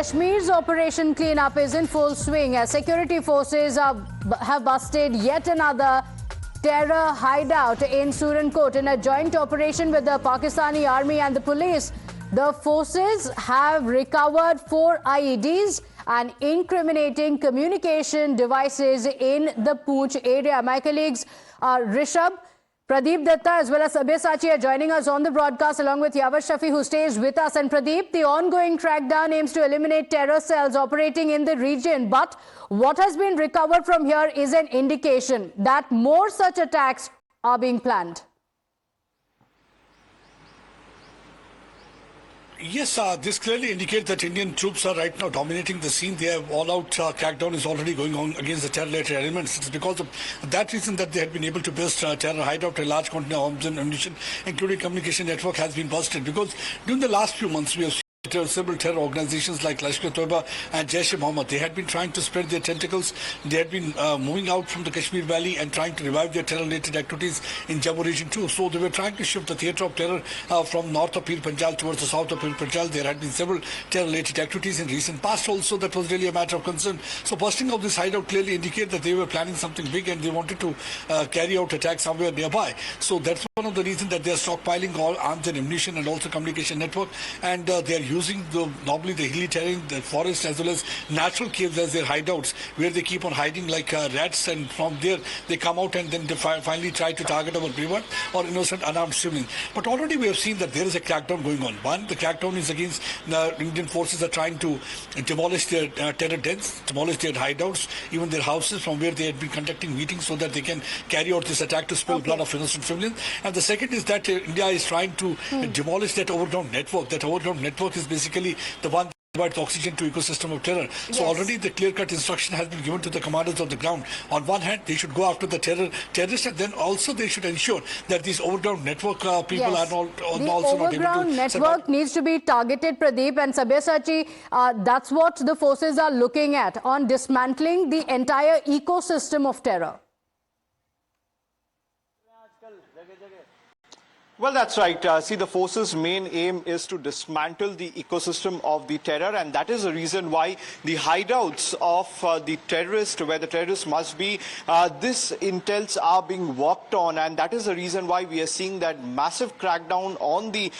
Kashmir's Operation Cleanup is in full swing as security forces have busted yet another terror hideout in Surankot in a joint operation with the Pakistani army and the police. The forces have recovered 4 IEDs and incriminating communication devices in the Poonch area. My colleagues Rishabh, Pradeep Datta as well as Sabyasachi are joining us on the broadcast along with Yavar Shafi, who stays with us. And Pradeep, the ongoing crackdown aims to eliminate terror cells operating in the region. But what has been recovered from here is an indication that more such attacks are being planned. Yes, this clearly indicates that Indian troops are right now dominating the scene. Their all-out crackdown is already going on against the terror-related elements. It's because of that reason that they had been able to burst terror hideout. A large quantity of arms and ammunition, including communication network, has been busted. Because during the last few months, we have several terror organizations like Lashkar-e-Toiba and Jaish-e-Mohammed. They had been trying to spread their tentacles. They had been moving out from the Kashmir Valley and trying to revive their terror-related activities in Jammu region too. So they were trying to shift the theatre of terror from north of Pir Panjal towards the south of Pir Panjal. There had been several terror-related activities in recent past also. That was really a matter of concern. So busting of this hideout clearly indicated that they were planning something big and they wanted to carry out attacks somewhere nearby. So that's one of the reasons that they are stockpiling all arms and ammunition and also communication network, and they are using normally the hilly terrain, the forest, as well as natural caves as their hideouts, where they keep on hiding like rats, and from there they come out and then they finally try to target our river or innocent unarmed civilians. But already we have seen that there is a crackdown going on. One, the crackdown is against the Indian forces are trying to demolish their terror dens, demolish their hideouts, even their houses from where they had been conducting meetings so that they can carry out this attack to spill blood of innocent civilians. And the second is that India is trying to demolish that overground network. That overground network is basically the one that provides oxygen to ecosystem of terror. So already the clear-cut instruction has been given to the commanders of the ground. On one hand, they should go after the terrorists, and then also they should ensure that these overground network people are not also not able to. The overground network needs to be targeted, Pradeep, and Sabyasachi, that's what the forces are looking at, on dismantling the entire ecosystem of terror. Well, that's right. See, the forces' main aim is to dismantle the ecosystem of the terror, and that is the reason why the hideouts of the terrorists, where the terrorists must be, this intels are being worked on, and that is the reason why we are seeing that massive crackdown on the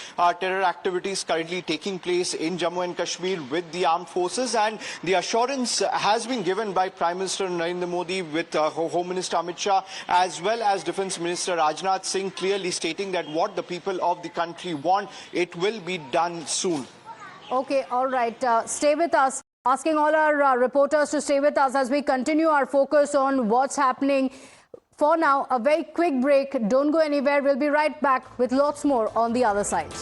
terror activities currently taking place in Jammu and Kashmir with the armed forces. And the assurance has been given by Prime Minister Narendra Modi with Home Minister Amit Shah as well as Defence Minister Rajnath Singh, clearly stating that what the people of the country want, it will be done soon. Okay, all right. Stay with us. Asking all our reporters to stay with us as we continue our focus on what's happening. For now, a very quick break. Don't go anywhere. We'll be right back with lots more on the other side.